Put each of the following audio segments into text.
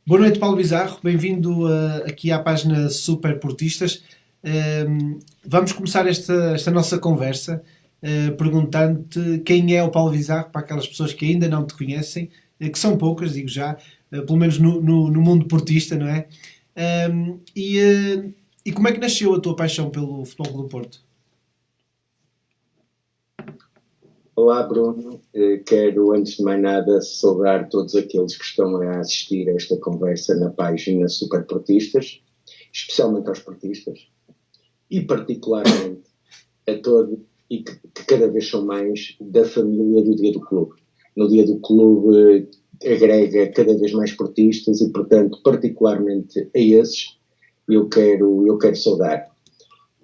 Boa noite, Paulo Bizarro. Bem-vindo aqui à página Super Portistas. Vamos começar esta nossa conversa perguntando-te quem é o Paulo Bizarro, para aquelas pessoas que ainda não te conhecem, que são poucas, digo já, pelo menos no mundo portista, não é? E como é que nasceu a tua paixão pelo Futebol Clube do Porto? Olá, Bruno. Quero, antes de mais nada, saudar todos aqueles que estão a assistir a esta conversa na página Super Portistas, especialmente aos portistas, e particularmente a todos, e que cada vez são mais, da família do Dia do Clube. No Dia do Clube agrega cada vez mais portistas e, portanto, particularmente a esses, eu quero saudar.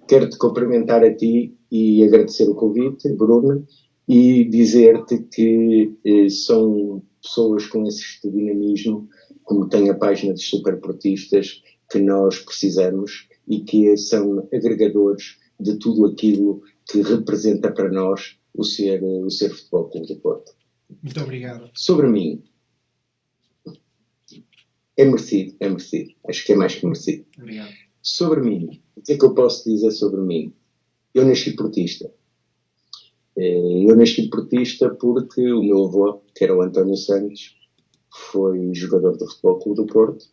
Quero-te cumprimentar a ti e agradecer o convite, Bruno, e dizer-te que são pessoas com este dinamismo, como tem a página dos superportistas, que nós precisamos e que são agregadores de tudo aquilo que representa para nós o ser Futebol Clube do Porto. Muito obrigado. Sobre mim, é merecido. Acho que é mais que merecido. Obrigado. Sobre mim, o que é que eu posso dizer sobre mim? Eu nasci portista. Eu nasci portista porque o meu avô, que era o António Santos, foi jogador do Futebol Clube do Porto,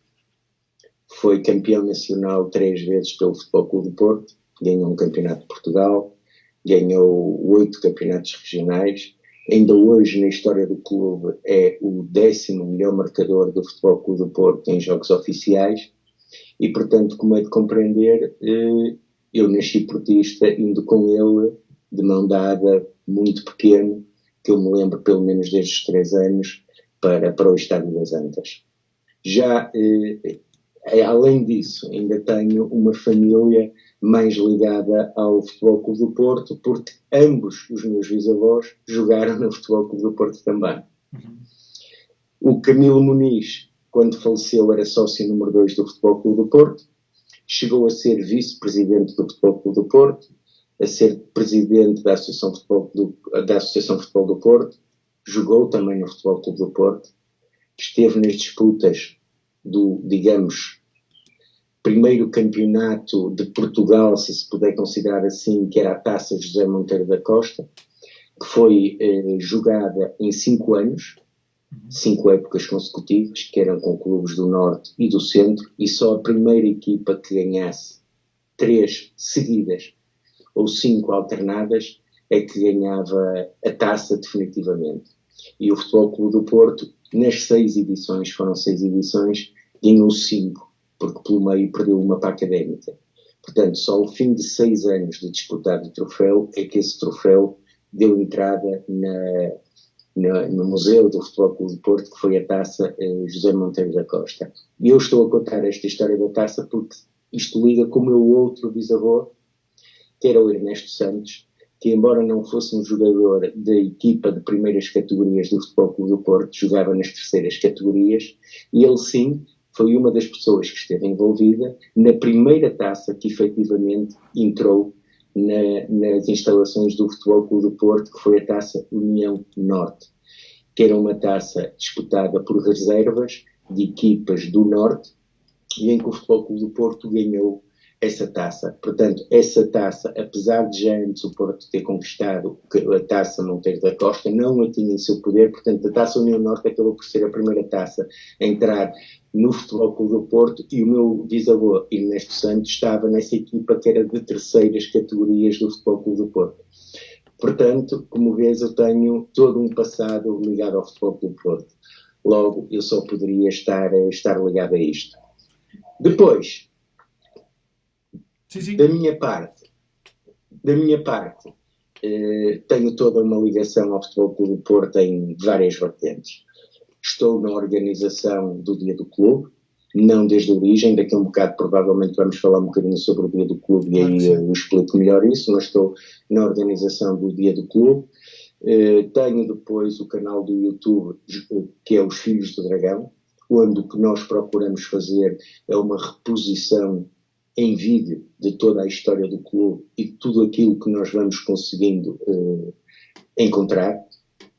foi campeão nacional 3 vezes pelo Futebol Clube do Porto, ganhou um campeonato de Portugal, ganhou 8 campeonatos regionais, ainda hoje na história do clube é o 10º melhor marcador do Futebol Clube do Porto em jogos oficiais e, portanto, como é de compreender, eu nasci portista indo com ele de mão dada, muito pequeno, que eu me lembro pelo menos desde os 3 anos, para o Estádio das Antas. Já, além disso, ainda tenho uma família mais ligada ao Futebol Clube do Porto, porque ambos os meus bisavós jogaram no Futebol Clube do Porto também. Uhum. O Camilo Muniz, quando faleceu, era sócio número 2 do Futebol Clube do Porto, chegou a ser vice-presidente do Futebol Clube do Porto, a ser presidente da Associação Futebol do Porto, jogou também no Futebol Clube do Porto, esteve nas disputas do, digamos, primeiro campeonato de Portugal, se puder considerar assim, que era a Taça José Monteiro da Costa, que foi jogada em 5 anos, 5 épocas consecutivas, que eram com clubes do Norte e do Centro, e só a primeira equipa que ganhasse 3 seguidas ou 5 alternadas, é que ganhava a taça definitivamente. E o Futebol Clube do Porto, nas 6 edições, foram 6 edições, ganhou 5, porque pelo meio perdeu uma para a Académica. Portanto, só ao fim de 6 anos de disputar o troféu, é que esse troféu deu entrada no Museu do Futebol Clube do Porto, que foi a taça José Monteiro da Costa. E eu estou a contar esta história da taça porque isto liga com o meu outro bisavô, que era o Ernesto Santos, que embora não fosse um jogador da equipa de primeiras categorias do Futebol Clube do Porto, jogava nas terceiras categorias, e ele sim foi uma das pessoas que esteve envolvida na primeira taça que efetivamente entrou nas instalações do Futebol Clube do Porto, que foi a Taça União Norte, que era uma taça disputada por reservas de equipas do Norte, e em que o Futebol Clube do Porto ganhou essa taça. Portanto, essa taça, apesar de já antes o Porto ter conquistado a taça Monteiro da Costa, não a tinha em seu poder. Portanto, a taça União Norte acabou por ser a primeira taça a entrar no Futebol Clube do Porto, e o meu bisavô, Ernesto Santos, estava nessa equipa que era de terceiras categorias do Futebol Clube do Porto. Portanto, como vês, eu tenho todo um passado ligado ao Futebol Clube do Porto. Logo, eu só poderia estar ligado a isto. Depois, Sim. Da minha parte, tenho toda uma ligação ao Futebol Clube do Porto em várias vertentes. Estou na organização do Dia do Clube, não desde a origem, daqui a um bocado provavelmente vamos falar um bocadinho sobre o Dia do Clube e aí eu explico melhor isso, mas estou na organização do Dia do Clube. Tenho depois o canal do YouTube, que é Os Filhos do Dragão, onde o que nós procuramos fazer é uma reposição em vídeo de toda a história do clube e de tudo aquilo que nós vamos conseguindo encontrar.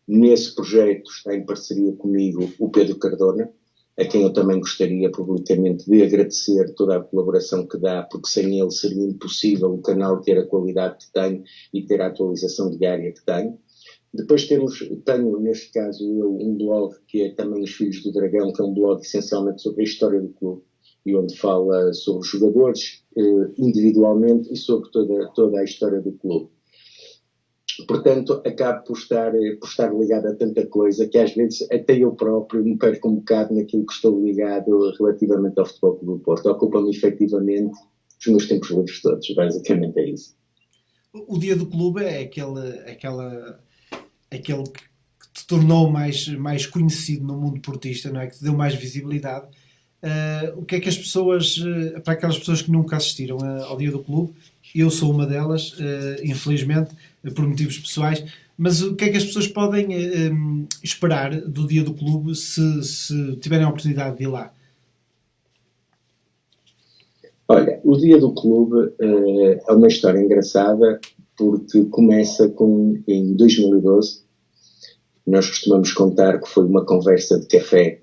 Nesse projeto está em parceria comigo o Pedro Cardona, a quem eu também gostaria publicamente de agradecer toda a colaboração que dá, porque sem ele seria impossível o canal ter a qualidade que tem e ter a atualização diária que tem. Depois tenho, neste caso, um blog que é também Os Filhos do Dragão, que é um blog essencialmente sobre a história do clube e onde fala sobre os jogadores individualmente e sobre toda a história do clube. Portanto, acabo por estar ligado a tanta coisa que às vezes até eu próprio me perco um bocado naquilo que estou ligado relativamente ao Futebol Clube do Porto. Ocupa-me efetivamente os meus tempos livres todos, basicamente é isso. O dia do clube é aquele que te tornou mais conhecido no mundo portista, não é? Que te deu mais visibilidade. O que é que as pessoas, para aquelas pessoas que nunca assistiram ao dia do clube, eu sou uma delas, infelizmente, por motivos pessoais, mas o que é que as pessoas podem esperar do dia do clube se tiverem a oportunidade de ir lá? Olha, o dia do clube é uma história engraçada porque começa em 2012. Nós costumamos contar que foi uma conversa de café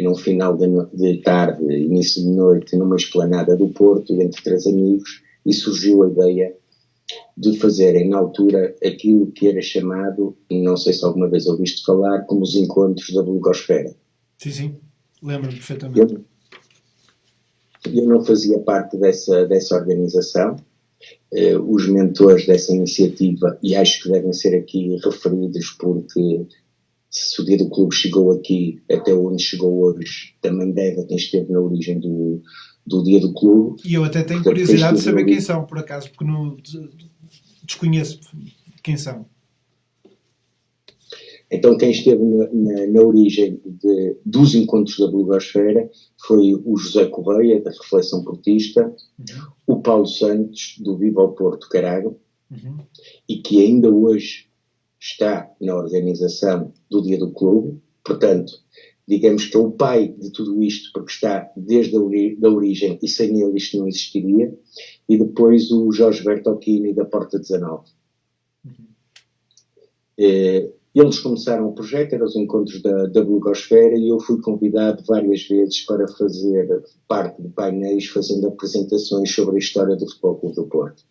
num final de tarde, início de noite, numa esplanada do Porto, entre 3 amigos, e surgiu a ideia de fazerem na altura aquilo que era chamado, não sei se alguma vez ouviste falar, como os encontros da blogosfera. Sim, lembro-me perfeitamente. Eu não fazia parte dessa organização. Os mentores dessa iniciativa, e acho que devem ser aqui referidos porque se o dia do clube chegou aqui até onde chegou hoje, também deve a quem esteve na origem do dia do clube. E eu até tenho curiosidade de saber quem são, por acaso, porque não desconheço quem são. Então, quem esteve na origem dos encontros da blogosfera foi o José Correia, da Reflexão Portista, o Paulo Santos, do Viva ao Porto Carago, e que ainda hoje está na organização do Dia do Clube. Portanto, digamos que é o pai de tudo isto, porque está desde a origem e sem ele isto não existiria. E depois o Jorge Bertocchini, da Porta 19. Eles começaram o projeto, eram os encontros da blogosfera, e eu fui convidado várias vezes para fazer parte de painéis, fazendo apresentações sobre a história do Futebol Clube do Porto.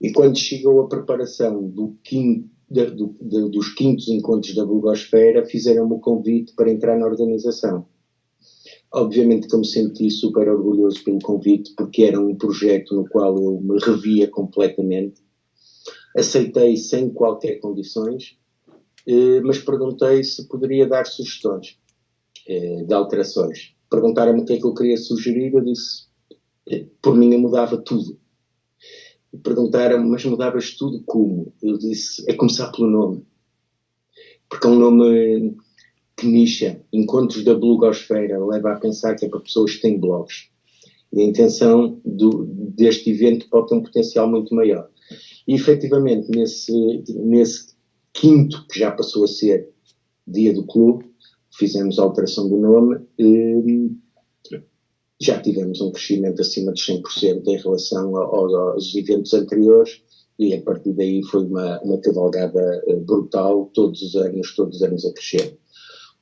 E quando chegou a preparação dos quintos encontros da blogosfera, fizeram-me o convite para entrar na organização. Obviamente que eu me senti super orgulhoso pelo convite, porque era um projeto no qual eu me revia completamente. Aceitei sem qualquer condições, mas perguntei se poderia dar sugestões de alterações. Perguntaram-me o que é que eu queria sugerir, eu disse, por mim eu mudava tudo. Perguntaram-me, mas mudavas tudo como? Eu disse, é começar pelo nome. Porque é um nome que nicha, encontros da blogosfera, leva a pensar que é para pessoas que têm blogs. E a intenção deste evento pode ter um potencial muito maior. E efetivamente, nesse quinto, que já passou a ser Dia do Clube, fizemos a alteração do nome, já tivemos um crescimento acima de 100% em relação aos eventos anteriores, e a partir daí foi uma cavalgada brutal, todos os anos a crescer.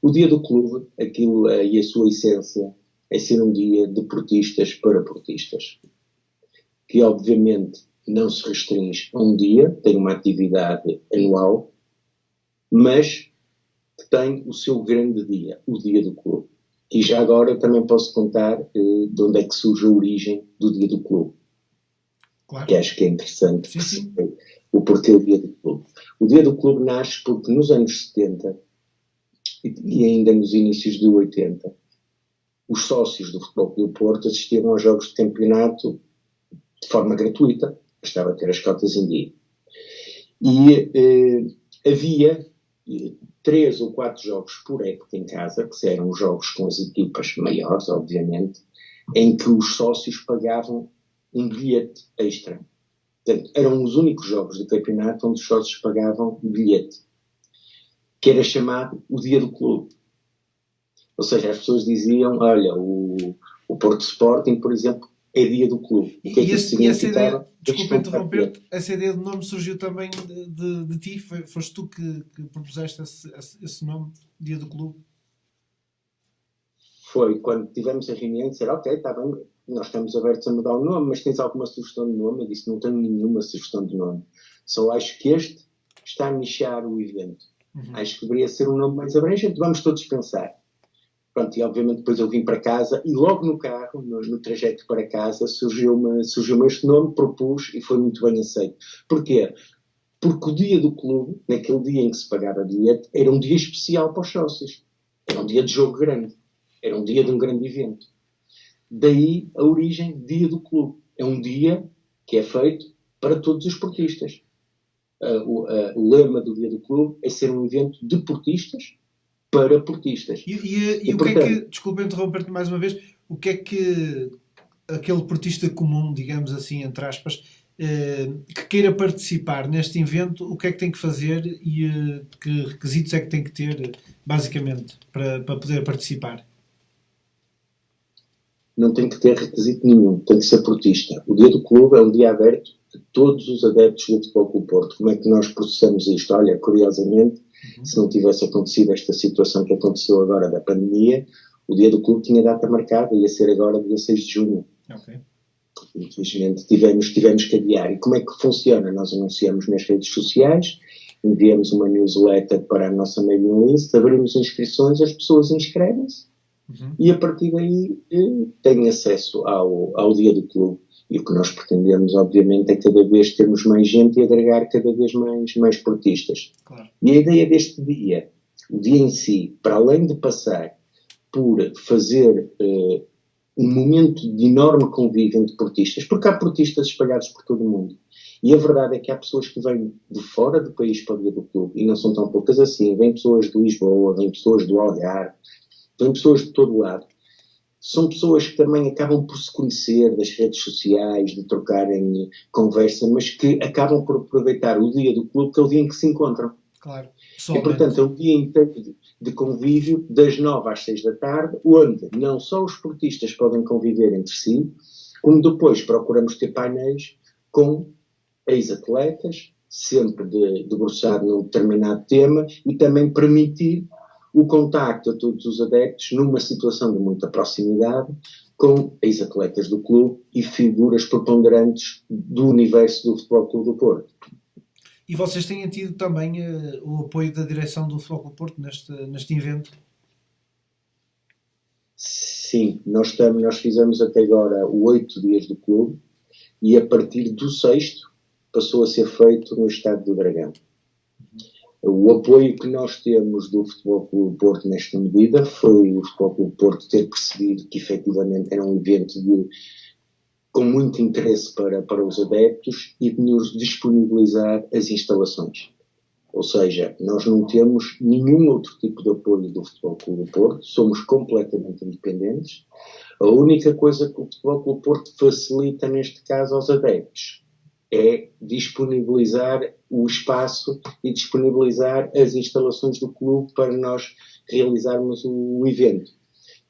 O Dia do Clube, aquilo e a sua essência, é ser um dia de portistas para portistas, que obviamente não se restringe a um dia, tem uma atividade anual, mas que tem o seu grande dia, o Dia do Clube. E já agora eu também posso contar de onde é que surge a origem do Dia do Clube. Claro. Que acho que é interessante perceber o porquê do Dia do Clube. O Dia do Clube nasce porque nos anos 70 e ainda nos inícios de 80, os sócios do Futebol Clube do Porto assistiam aos jogos de campeonato de forma gratuita, bastava ter as cotas em dia. E havia 3 ou 4 jogos por época em casa, que eram jogos com as equipas maiores, obviamente, em que os sócios pagavam um bilhete extra. Portanto, eram os únicos jogos de campeonato onde os sócios pagavam bilhete, que era chamado o Dia do Clube. Ou seja, as pessoas diziam, olha, o Porto Sporting, por exemplo, é Dia do Clube. O que é que isso significava? Desculpa interromper-te, essa ideia de nome surgiu também de ti? Foste tu que propuseste esse nome, Dia do Clube? foi quando tivemos a reunião dizer, ok, está bem, nós estamos abertos a mudar o nome, mas tens alguma sugestão de nome? Eu disse, não tenho nenhuma sugestão de nome. Só acho que este está a nichar o evento. Acho que deveria ser um nome mais abrangente. Vamos todos pensar. Pronto, e obviamente depois eu vim para casa e logo no carro, no trajeto para casa, surgiu-me este nome, propus e foi muito bem aceito. Porquê? Porque o dia do clube, naquele dia em que se pagava bilhete, era um dia especial para os sócios. Era um dia de jogo grande. Era um dia de um grande evento. Daí a origem dia do clube. É um dia que é feito para todos os portistas. O lema do dia do clube é ser um evento de portistas para portistas. E o portanto, que é que, desculpa interromper-te mais uma vez, o que é que aquele portista comum, digamos assim, entre aspas, que queira participar neste evento, o que é que tem que fazer e que requisitos é que tem que ter, basicamente, para poder participar? Não tem que ter requisito nenhum, tem que ser portista. O dia do clube é um dia aberto a todos os adeptos do Futebol Clube Porto. Como é que nós processamos isto? Olha, curiosamente, se não tivesse acontecido esta situação que aconteceu agora da pandemia, o dia do clube tinha data marcada, ia ser agora dia 6 de junho. Okay. Infelizmente tivemos que adiar. E como é que funciona? Nós anunciamos nas redes sociais, enviamos uma newsletter para a nossa mailing list, abrimos inscrições, as pessoas inscrevem-se e a partir daí têm acesso ao dia do clube. E o que nós pretendemos, obviamente, é cada vez termos mais gente e agregar cada vez mais portistas. Claro. E a ideia deste dia, o dia em si, para além de passar por fazer um momento de enorme convívio entre portistas, porque há portistas espalhados por todo o mundo. E a verdade é que há pessoas que vêm de fora do país para o dia do clube, e não são tão poucas assim. Vêm pessoas de Lisboa, vêm pessoas do Algarve, vêm pessoas de todo lado. São pessoas que também acabam por se conhecer das redes sociais, de trocarem conversa, mas que acabam por aproveitar o dia do clube, que é o dia em que se encontram. Claro. E, portanto, é um dia inteiro de convívio, das 9 às 6 da tarde, onde não só os portistas podem conviver entre si, como depois procuramos ter painéis com ex-atletas, sempre debruçado num determinado tema, e também permitir o contacto a todos os adeptos numa situação de muita proximidade com ex-atletas do clube e figuras preponderantes do universo do Futebol Clube do Porto. E vocês têm tido também o apoio da direção do Futebol Clube do Porto neste evento? Sim, nós fizemos até agora 8 dias do clube e a partir do 6º passou a ser feito no Estádio do Dragão. O apoio que nós temos do Futebol Clube do Porto nesta medida foi o Futebol Clube do Porto ter percebido que efetivamente era um evento com muito interesse para os adeptos e de nos disponibilizar as instalações. Ou seja, nós não temos nenhum outro tipo de apoio do Futebol Clube do Porto, somos completamente independentes. A única coisa que o Futebol Clube do Porto facilita neste caso aos adeptos é disponibilizar o espaço e disponibilizar as instalações do clube para nós realizarmos o evento.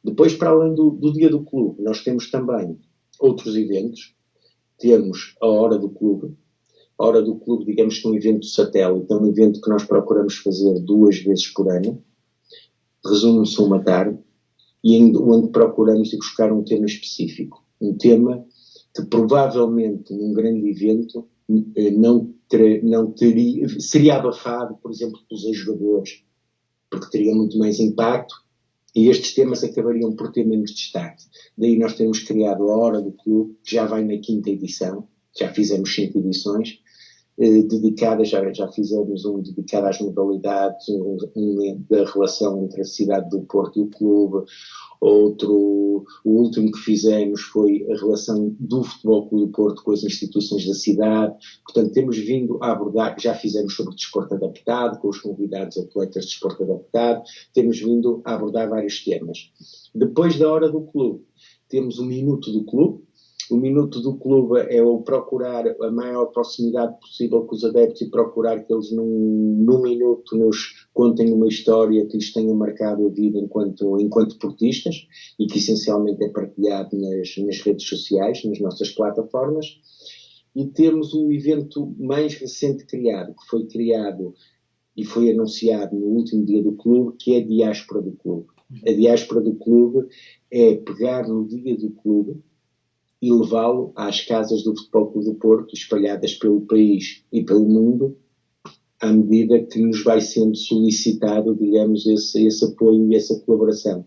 Depois, para além do dia do clube, nós temos também outros eventos. Temos a Hora do Clube. A Hora do Clube, digamos que é um evento satélite, é um evento que nós procuramos fazer 2 vezes por ano. Resume-se uma tarde e onde procuramos ir buscar um tema específico. Um tema que provavelmente num grande evento seria abafado, por exemplo, pelos ex-jogadores, porque teria muito mais impacto e estes temas acabariam por ter menos destaque. Daí nós temos criado a Hora do Clube, que já vai na 5ª edição, já fizemos 5 edições, dedicadas, já fizemos um dedicado às modalidades, um da relação entre a cidade do Porto e o clube. O último que fizemos foi a relação do Futebol Clube do Porto com as instituições da cidade. Portanto, temos vindo a abordar, já fizemos sobre desporto adaptado, com os convidados atletas de desporto adaptado, temos vindo a abordar vários temas. Depois da Hora do Clube, temos o Minuto do Clube. O Minuto do Clube é o procurar a maior proximidade possível com os adeptos e procurar que eles num minuto nos contem uma história que lhes tenha marcado a vida enquanto portistas e que essencialmente é partilhado nas redes sociais, nas nossas plataformas. E temos o evento mais recente criado, que foi criado e foi anunciado no último dia do clube, que é a Diáspora do Clube. A diáspora do clube é pegar no dia do clube e levá-lo às casas do Futebol Clube do Porto, espalhadas pelo país e pelo mundo, à medida que nos vai sendo solicitado, digamos, esse apoio e essa colaboração.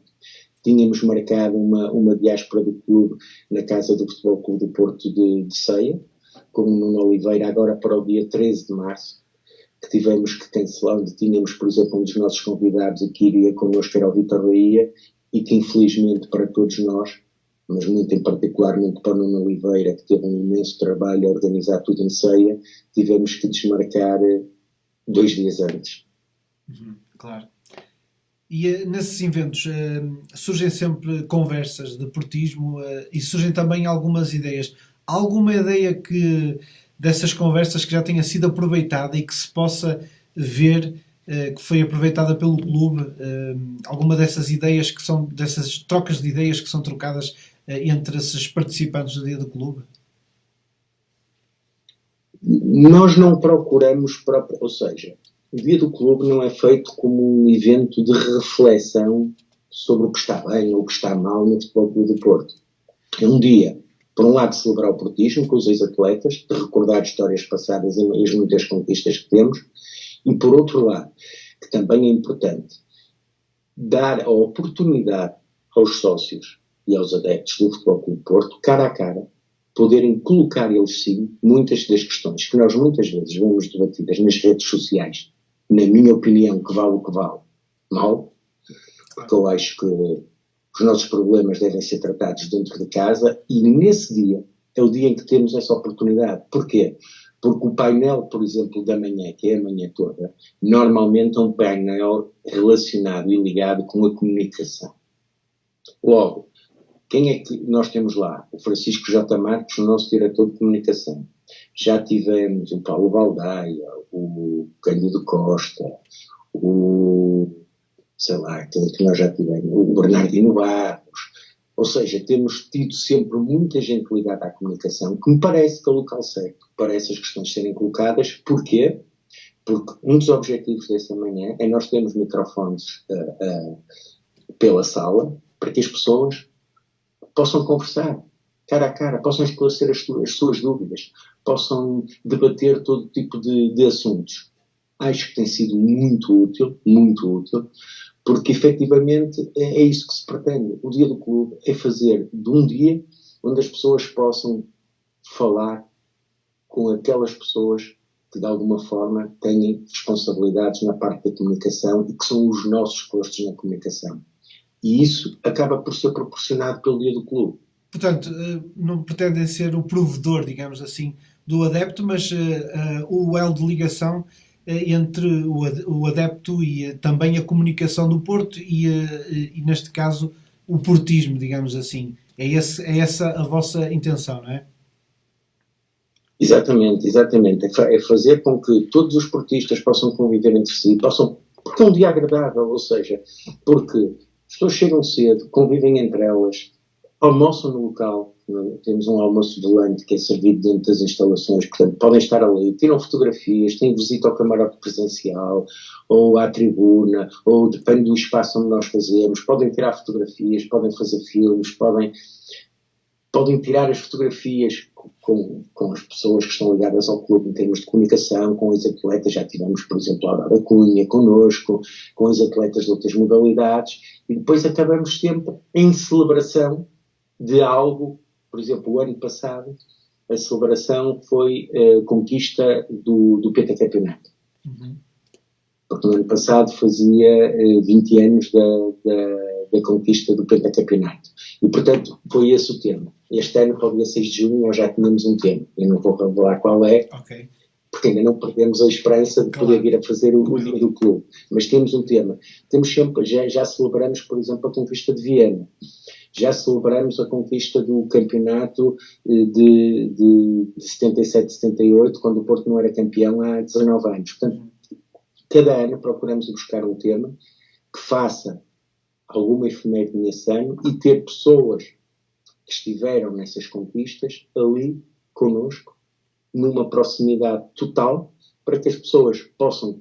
Tínhamos marcado uma diáspora do clube na casa do Futebol Clube do Porto de Ceia, com o Nuno Oliveira, agora para o dia 13 de março, que tivemos que cancelar, onde tínhamos, por exemplo, um dos nossos convidados e que iria connosco, era o Vítor Bahia, e que infelizmente para todos nós, mas muito em particularmente para o Nuno Oliveira, que teve um imenso trabalho a organizar tudo em Ceia, tivemos que desmarcar 2 dias antes. Claro. E nesses eventos surgem sempre conversas de portismo e surgem também algumas ideias. Há alguma ideia dessas conversas que já tenha sido aproveitada e que se possa ver que foi aproveitada pelo clube? Alguma dessas ideias dessas trocas de ideias que são trocadas entre esses participantes do dia do clube? Nós não procuramos, ou seja, o dia do clube não é feito como um evento de reflexão sobre o que está bem ou o que está mal no Futebol Clube do Porto. É um dia, por um lado, de celebrar o portismo com os ex-atletas, de recordar histórias passadas e as muitas conquistas que temos, e por outro lado, que também é importante, dar a oportunidade aos sócios e aos adeptos do Futebol Clube do Porto, cara a cara, poderem colocar eles sim muitas das questões que nós muitas vezes vemos debatidas nas redes sociais, na minha opinião, que vale o que vale, mal, porque eu acho que os nossos problemas devem ser tratados dentro de casa, e nesse dia é o dia em que temos essa oportunidade. Porquê? Porque o painel, por exemplo, da manhã, que é a manhã toda, normalmente é um painel relacionado e ligado com a comunicação. Logo, quem é que nós temos lá? O Francisco J. Marques, o nosso diretor de comunicação. Já tivemos o Paulo Baldaia, o Cândido Costa, sei lá, quem é que nós já tivemos? O Bernardino Barros. Ou seja, temos tido sempre muita gente ligada à comunicação, que me parece que é o local certo para essas questões serem colocadas. Porquê? Porque um dos objetivos dessa manhã é nós termos microfones pela sala, para que as pessoas possam conversar, cara a cara, possam esclarecer as suas dúvidas, possam debater todo tipo de assuntos. Acho que tem sido muito útil, porque efetivamente é isso que se pretende. O dia do clube é fazer de um dia onde as pessoas possam falar com aquelas pessoas que de alguma forma têm responsabilidades na parte da comunicação e que são os nossos postos na comunicação. E isso acaba por ser proporcionado pelo dia do clube. Portanto, não pretendem ser o provedor, digamos assim, do adepto, mas o elo de ligação entre o adepto e também a comunicação do Porto e neste caso, o portismo, digamos assim. É essa a vossa intenção, não é? Exatamente. É fazer com que todos os portistas possam conviver entre si, porque é um dia agradável, ou seja, porque as pessoas chegam cedo, convivem entre elas, almoçam no local, temos um almoço volante que é servido dentro das instalações, portanto podem estar ali, tiram fotografias, têm visita ao camarote presencial, ou à tribuna, ou depende do espaço onde nós fazemos, podem tirar fotografias, podem fazer filmes, podem tirar as fotografias com as pessoas que estão ligadas ao clube em termos de comunicação, com os atletas, já tivemos, por exemplo, a Aurora Cunha connosco, com os atletas de outras modalidades, e depois acabamos sempre em celebração de algo. Por exemplo, o ano passado, a celebração foi a conquista do pentacampeonato. Porque no ano passado fazia 20 anos da conquista do pentacampeonato. E, portanto, foi esse o tema. Este ano, para o dia 6 de junho, nós já tínhamos um tema. Eu não vou revelar qual é, porque ainda não perdemos a esperança de poder vir a fazer o dia do clube. Mas temos um tema. Temos sempre, já celebramos, por exemplo, a conquista de Viena. Já celebramos a conquista do campeonato de 77-78, quando o Porto não era campeão há 19 anos. Portanto, cada ano procuramos buscar um tema que faça alguma efeméride nesse ano e ter pessoas que estiveram nessas conquistas ali connosco, numa proximidade total, para que as pessoas possam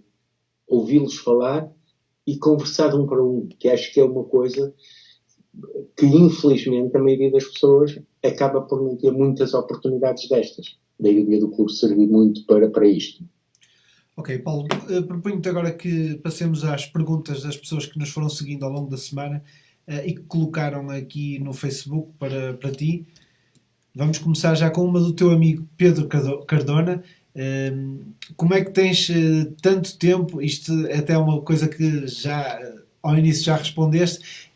ouvi-los falar e conversar de um para um, que acho que é uma coisa que, infelizmente, a maioria das pessoas acaba por não ter muitas oportunidades destas. Daí o Dia do Clube servir muito para isto. Ok, Paulo, proponho-te agora que passemos às perguntas das pessoas que nos foram seguindo ao longo da semana e que colocaram aqui no Facebook para ti. Vamos começar já com uma do teu amigo Pedro Cardona. Como é que tens tanto tempo? Isto até é uma coisa que já ao início já respondeste.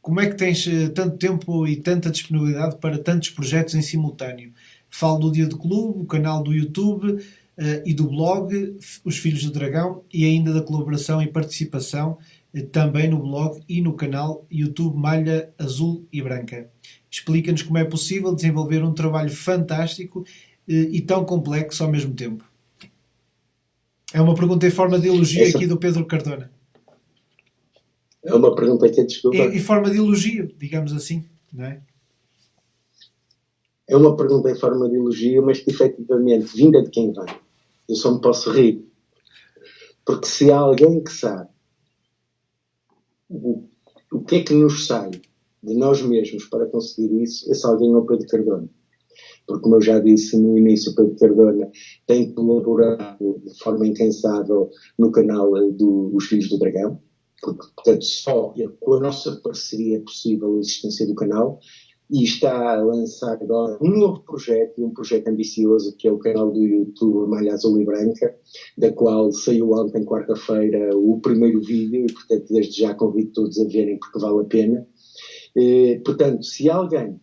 Como é que tens tanto tempo e tanta disponibilidade para tantos projetos em simultâneo? Falo do Dia do Clube, o canal do YouTube e do blog Os Filhos do Dragão e ainda da colaboração e participação também no blog e no canal YouTube Malha Azul e Branca. Explica-nos como é possível desenvolver um trabalho fantástico e tão complexo ao mesmo tempo. É uma pergunta em forma de elogio aqui do Pedro Cardona. É uma pergunta que é desculpa. Em forma de elogio, digamos assim, não é? É uma pergunta em forma de elogio, mas que efetivamente, vinda de quem vem, eu só me posso rir. Porque se há alguém que sabe o que é que nos sai de nós mesmos para conseguir isso, esse alguém é o Pedro Cardona. Porque, como eu já disse no início, o Pedro Cardona tem colaborado de forma incansável no canal dos Filhos do Dragão. Porque, portanto, só com a nossa parceria é possível a existência do canal. E está a lançar agora um novo projeto, um projeto ambicioso, que é o canal do YouTube Malha Azul e Branca, da qual saiu ontem, quarta-feira, o primeiro vídeo, e, portanto, desde já convido todos a verem, porque vale a pena. Portanto, se alguém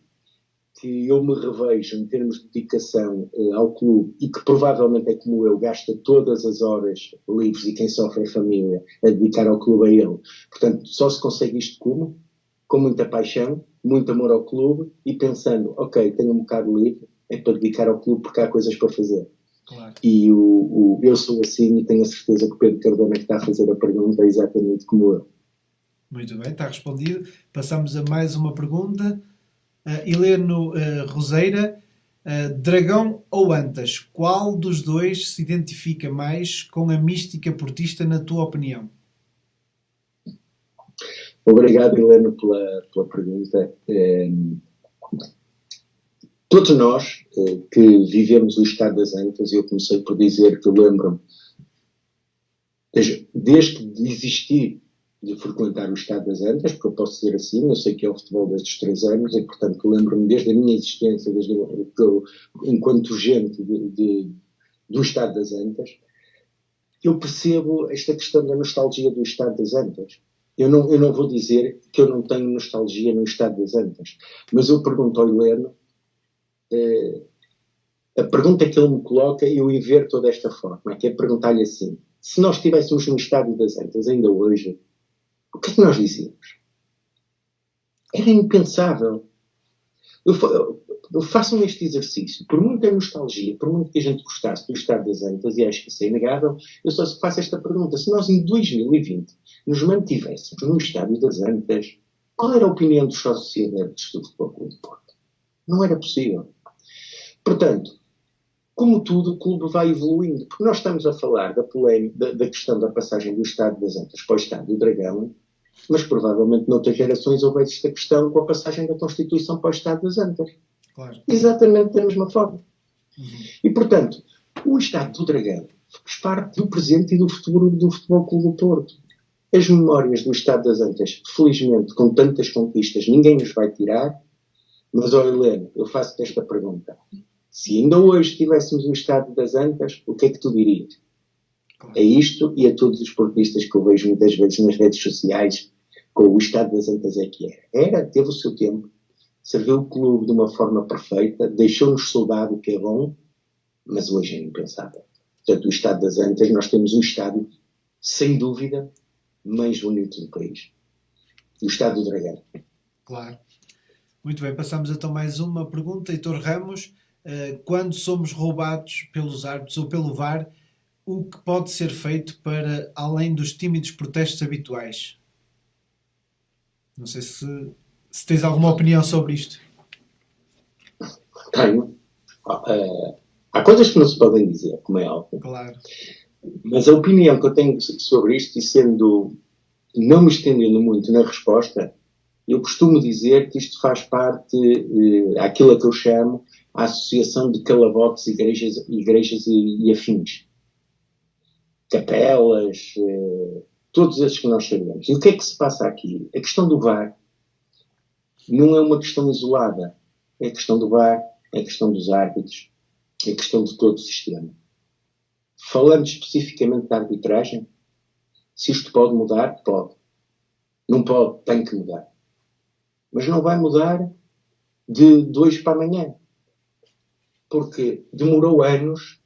que eu me revejo em termos de dedicação ao clube, e que provavelmente é como eu, gasta todas as horas livres, e quem sofre é a família, a dedicar ao clube a ele. Portanto, só se consegue isto como? Com muita paixão, muito amor ao clube e pensando, ok, tenho um bocado livre, é para dedicar ao clube porque há coisas para fazer. Claro. E eu sou assim e tenho a certeza que o Pedro Cardona que está a fazer a pergunta é exatamente como eu. Muito bem, está respondido. Passamos a mais uma pergunta. Heleno Roseira, Dragão ou Antas? Qual dos dois se identifica mais com a mística portista, na tua opinião? Obrigado, Heleno, pela pergunta. Todos nós que vivemos o estado das Antas, eu comecei por dizer que eu lembro-me, desde que existir de frequentar o estado das Antas, porque eu posso dizer assim, eu sei que é o futebol desde os 3 anos, e portanto lembro-me desde a minha existência, enquanto gente do estado das Antas, eu percebo esta questão da nostalgia do estado das Antas. Eu não vou dizer que eu não tenho nostalgia no estado das Antas, mas eu pergunto ao Heleno, a pergunta que ele me coloca, eu inverto desta forma, que é perguntar-lhe assim, se nós estivéssemos no estádio das Antas ainda hoje, o que é que nós dizíamos? Era impensável. Façam este exercício. Por muita nostalgia, por muito que a gente gostasse do estado das Antas, e acho que isso é inegável, eu só faço esta pergunta. Se nós em 2020 nos mantivéssemos no estádio das Antas, qual era a opinião dos sócios adeptos do Futebol Clube do Porto? Não era possível. Portanto, como tudo, o clube vai evoluindo. Porque nós estamos a falar da questão da passagem do estádio das Antas para o estádio do Dragão, mas provavelmente noutras gerações houve esta questão com a passagem da Constituição para o estádio das Antas. Claro. Exatamente da mesma forma. Uhum. E, portanto, o estádio do Dragão faz parte do presente e do futuro do Futebol Clube do Porto. As memórias do estádio das Antas, felizmente, com tantas conquistas, ninguém nos vai tirar. Mas, ó Heleno, eu faço-te esta pergunta. Se ainda hoje estivéssemos no estádio das Antas, o que é que tu dirias? Claro. É isto e a todos os portistas que eu vejo muitas vezes nas redes sociais, com o estádio das Antas é que era. Teve o seu tempo, serviu o clube de uma forma perfeita, deixou-nos soldado, o que é bom, mas hoje é impensável. Portanto, o estádio das Antas, nós temos um estádio, sem dúvida, mais bonito do país. O estádio do Dragão. Claro. Muito bem, passamos então mais uma pergunta. Heitor Ramos, quando somos roubados pelos árbitros ou pelo VAR, o que pode ser feito para, além dos tímidos protestos habituais? Não sei se tens alguma opinião sobre isto. Tenho. Há coisas que não se podem dizer, como é óbvio. Claro. Mas a opinião que eu tenho sobre isto, e não me estendendo muito na resposta, eu costumo dizer que isto faz parte àquilo que eu chamo a associação de calabotes, igrejas e afins. Capelas, todos esses que nós sabemos. E o que é que se passa aqui? A questão do VAR não é uma questão isolada. É a questão do VAR, é a questão dos árbitros, é a questão de todo o sistema. Falando especificamente da arbitragem, se isto pode mudar, pode. Não pode, tem que mudar. Mas não vai mudar de hoje para amanhã. Porque demorou anos,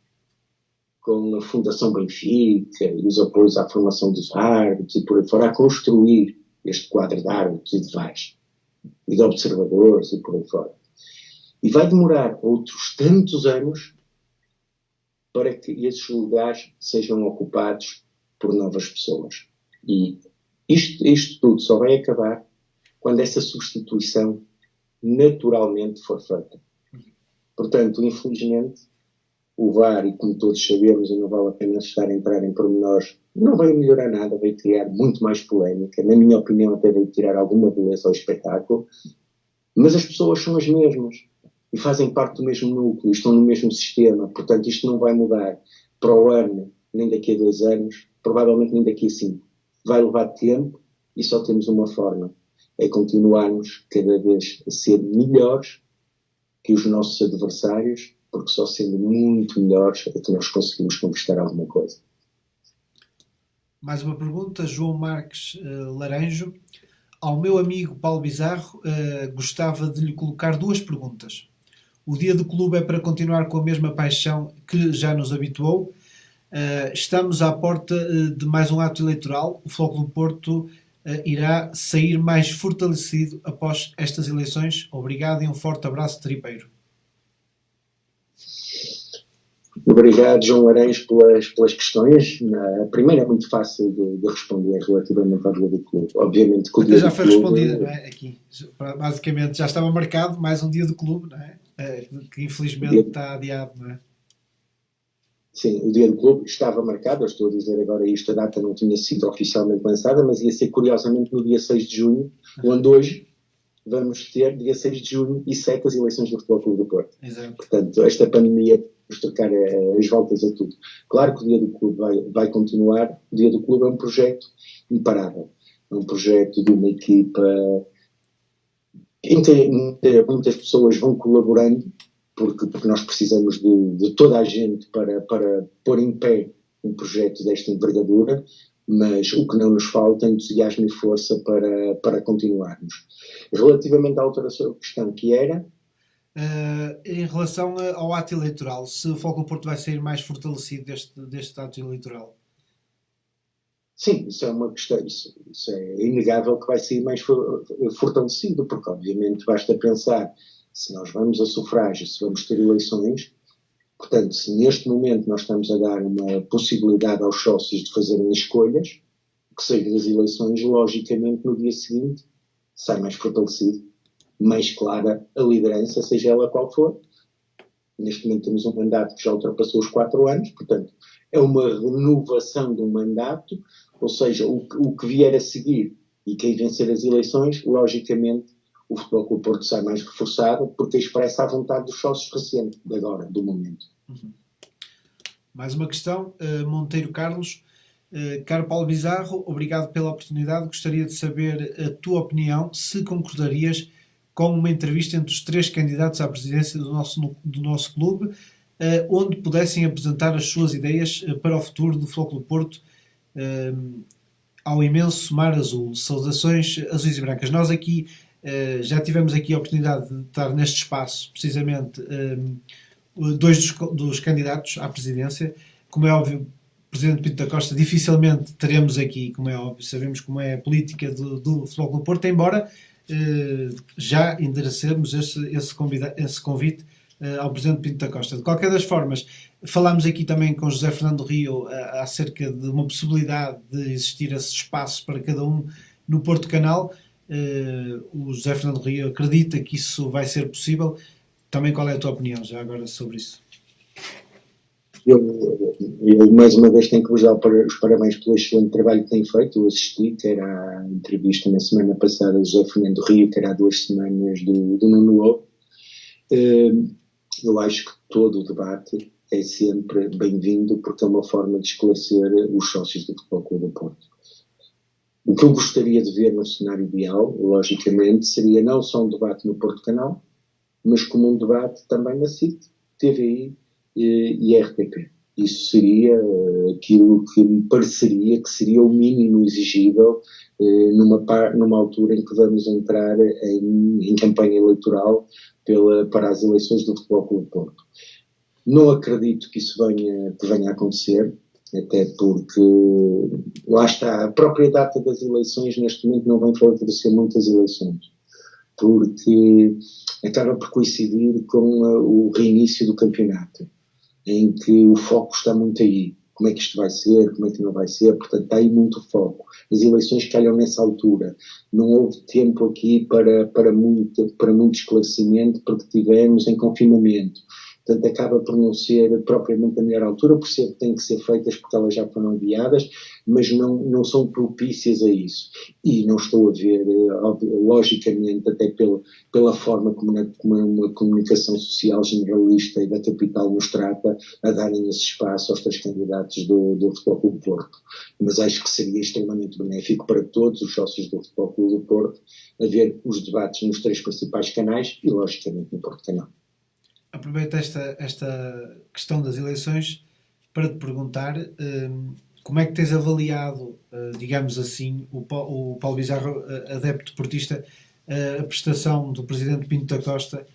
com a Fundação Benfica e os apoios à formação dos árbitros e por aí fora, a construir este quadro de árbitros e de VARs e de observadores e por aí fora. E vai demorar outros tantos anos para que esses lugares sejam ocupados por novas pessoas. E isto tudo só vai acabar quando essa substituição naturalmente for feita. Portanto, infelizmente, o VAR, e como todos sabemos, e não vale a pena estar a entrar em pormenores, não veio melhorar nada, veio criar muito mais polémica. Na minha opinião, até veio tirar alguma beleza ao espetáculo. Mas as pessoas são as mesmas e fazem parte do mesmo núcleo, estão no mesmo sistema. Portanto, isto não vai mudar para o ano, nem daqui a 2 anos, provavelmente nem daqui a 5. Vai levar tempo e só temos uma forma: é continuarmos cada vez a ser melhores que os nossos adversários, porque só sendo muito melhores é que nós conseguimos conquistar alguma coisa. Mais uma pergunta, João Marques Laranjo. Ao meu amigo Paulo Bizarro, gostava de lhe colocar 2 perguntas. O dia do clube é para continuar com a mesma paixão que já nos habituou. Estamos à porta de mais um ato eleitoral. O Futebol Clube do Porto irá sair mais fortalecido após estas eleições. Obrigado e um forte abraço, tripeiro. Obrigado, João Laranjo, pelas questões. A primeira é muito fácil de responder relativamente ao dia do clube. Obviamente que o Até dia já do foi clube, respondida, não é? Aqui. Basicamente já estava marcado mais um dia do clube, não é? Que infelizmente está adiado, não é? Sim, o dia do clube estava marcado, eu estou a dizer agora isto, a data não tinha sido oficialmente lançada, mas ia ser curiosamente no dia 6 de junho, onde hoje vamos ter, dia 6 de junho, e 7 as eleições do Futebol Clube do Porto. Exato. Portanto, esta pandemia nos trocar as voltas a tudo. Claro que o dia do clube vai continuar. O dia do clube é um projeto imparável. É um projeto de uma equipa em que muitas pessoas vão colaborando, porque nós precisamos de toda a gente para pôr em pé um projeto desta envergadura, mas o que não nos falta é entusiasmo e força para continuarmos. Relativamente à outra questão que era... em relação ao ato eleitoral, se o Futebol Porto vai sair mais fortalecido deste ato eleitoral? Sim, isso é uma questão, isso é inegável que vai sair mais fortalecido, porque obviamente basta pensar, se nós vamos a sufrágio, se vamos ter eleições, portanto, se neste momento nós estamos a dar uma possibilidade aos sócios de fazerem escolhas, que seja das eleições, logicamente no dia seguinte sai mais fortalecido, mais clara a liderança, seja ela qual for. Neste momento temos um mandato que já ultrapassou os 4 anos, portanto, é uma renovação de um mandato, ou seja, o que vier a seguir e quem vencer as eleições, logicamente, o Futebol Clube do Porto sai mais reforçado, porque expressa a vontade dos sócios recentes, de agora, do momento. Uhum. Mais uma questão, Monteiro Carlos. Caro Paulo Bizarro, obrigado pela oportunidade. Gostaria de saber a tua opinião, se concordarias com uma entrevista entre os 3 candidatos à presidência do nosso clube, onde pudessem apresentar as suas ideias para o futuro do Futebol Clube do Porto ao imenso mar azul. Saudações azuis e brancas. Nós aqui já tivemos aqui a oportunidade de estar neste espaço, precisamente 2 dos candidatos à presidência. Como é óbvio, o Presidente Pinto da Costa dificilmente teremos aqui, como é óbvio, sabemos como é a política do Futebol Clube do Porto, embora já enderecemos esse convite ao Presidente Pinto da Costa. De qualquer das formas, falámos aqui também com José Fernando Rio acerca de uma possibilidade de existir esse espaço para cada um no Porto Canal. O José Fernando Rio acredita que isso vai ser possível. Também qual é a tua opinião já agora sobre isso? Eu eu mais uma vez tenho que vos dar os parabéns pelo excelente trabalho que têm feito. Eu assisti, quer à entrevista na semana passada do José Fernando Rio, quer há 2 semanas do Nuno Lobo. Eu acho que todo o debate é sempre bem-vindo, porque é uma forma de esclarecer os sócios do Futebol Clube do Porto. O que eu gostaria de ver no cenário ideal, logicamente, seria não só um debate no Porto Canal, mas como um debate também na SIC, TVI e RTP. Isso seria aquilo que me pareceria que seria o mínimo exigível numa altura em que vamos entrar em campanha eleitoral para as eleições do Futebol Clube do Porto. Não acredito que isso venha a acontecer, até porque, lá está, a própria data das eleições neste momento não vem favorecer muitas eleições, porque acaba por coincidir com o reinício do campeonato, em que o foco está muito aí. Como é que isto vai ser, como é que não vai ser, portanto está aí muito foco. As eleições calham nessa altura. Não houve tempo aqui para muito esclarecimento, porque estivemos em confinamento. Portanto, acaba por não ser propriamente a melhor altura, percebo que têm que ser feitas porque elas já foram enviadas, mas não são propícias a isso. E não estou a ver, logicamente, até pela forma como uma comunicação social generalista e da capital nos trata, a darem esse espaço aos 3 candidatos do Futebol Clube do Porto. Mas acho que seria extremamente benéfico para todos os sócios do Futebol Clube do Porto haver os debates nos 3 principais canais e, logicamente, no Porto Canal. Aproveito esta questão das eleições para te perguntar como é que tens avaliado, digamos assim, o Paulo Bizarro, adepto portista, a prestação do presidente Pinto da Costa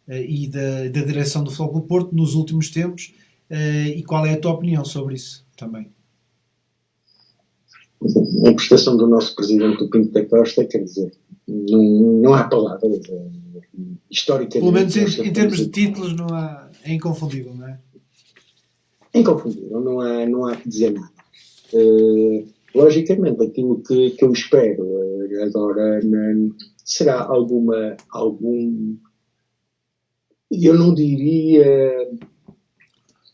e da direção do Futebol Clube do Porto nos últimos tempos, e qual é a tua opinião sobre isso também? A prestação do nosso presidente do Pinto da Costa, quer dizer, não há palavras. Historicamente, pelo menos em termos de títulos não há, é inconfundível, não é? É inconfundível, não há que dizer nada. Logicamente, aquilo que eu espero agora será eu não diria